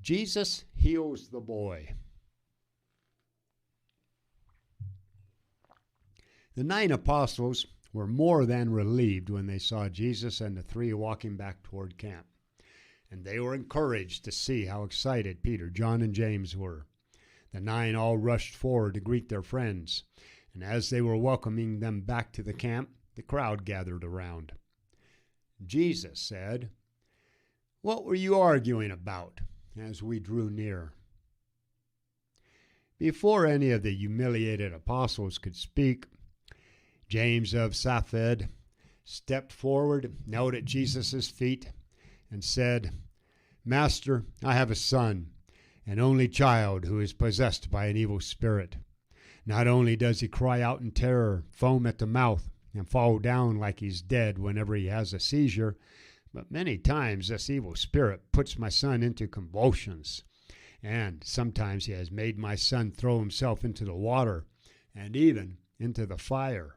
Jesus heals the boy. The 9 apostles were more than relieved when they saw Jesus and the 3 walking back toward camp. And they were encouraged to see how excited Peter, John, and James were. The 9 all rushed forward to greet their friends, and as they were welcoming them back to the camp, the crowd gathered around. Jesus said, "What were you arguing about?" as we drew near. Before any of the humiliated apostles could speak, James of Saphed stepped forward, knelt at Jesus' feet, and said, "Master, I have a son, an only child who is possessed by an evil spirit. Not only does he cry out in terror, foam at the mouth, and fall down like he's dead whenever he has a seizure, but many times this evil spirit puts my son into convulsions. And sometimes he has made my son throw himself into the water and even into the fire.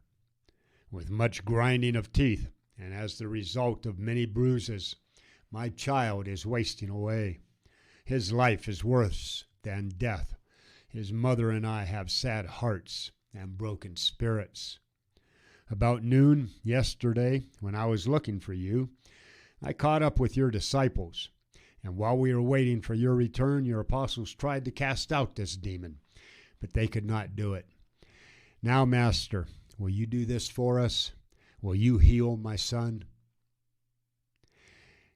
With much grinding of teeth, and as the result of many bruises, my child is wasting away. His life is worse than death. His mother and I have sad hearts and broken spirits. About noon yesterday, when I was looking for you, I caught up with your disciples, and while we were waiting for your return, your apostles tried to cast out this demon, but they could not do it. Now, Master, will you do this for us? Will you heal my son?"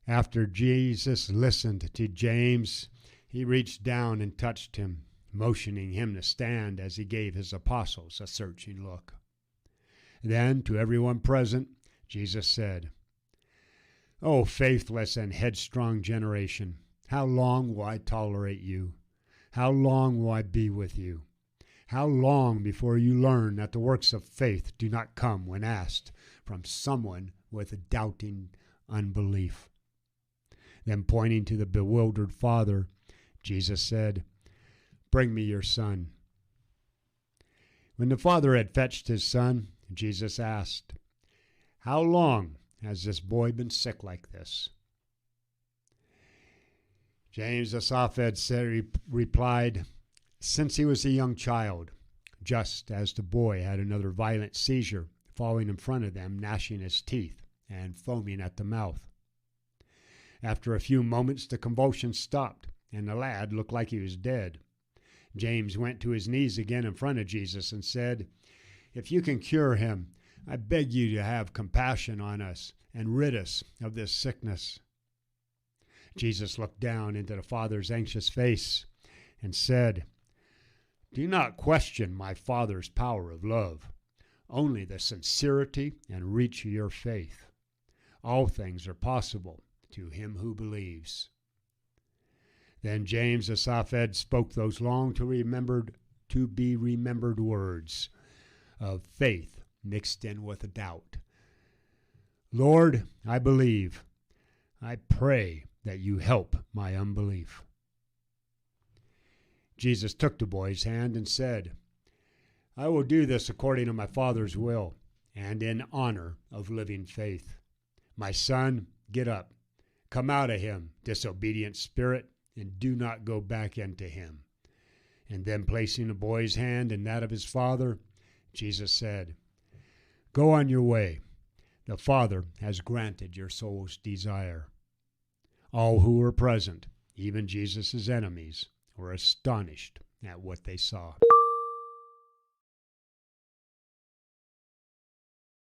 After Jesus listened to James, he reached down and touched him, motioning him to stand as he gave his apostles a searching look. Then, to everyone present, Jesus said, "O faithless and headstrong generation, how long will I tolerate you? How long will I be with you? How long before you learn that the works of faith do not come when asked from someone with a doubting unbelief?" Then pointing to the bewildered father, Jesus said, "Bring me your son." When the father had fetched his son, Jesus asked, "How long has this boy been sick like this?" James of Saphed replied, "Since he was a young child, just as the boy had another violent seizure, falling in front of them, gnashing his teeth and foaming at the mouth. After a few moments, the convulsions stopped, and the lad looked like he was dead. James went to his knees again in front of Jesus and said, "If you can cure him, I beg you to have compassion on us and rid us of this sickness." Jesus looked down into the father's anxious face and said, "Do not question my Father's power of love, only the sincerity and reach of your faith. All things are possible to him who believes." Then James of Saphed spoke those long to be remembered words of faith mixed in with a doubt. "Lord, I believe. I pray that you help my unbelief." Jesus took the boy's hand and said, "I will do this according to my Father's will and in honor of living faith. My son, get up. Come out of him, disobedient spirit, and do not go back into him." And then placing the boy's hand in that of his father, Jesus said, "Go on your way. The Father has granted your soul's desire." All who were present, even Jesus' enemies, were astonished at what they saw.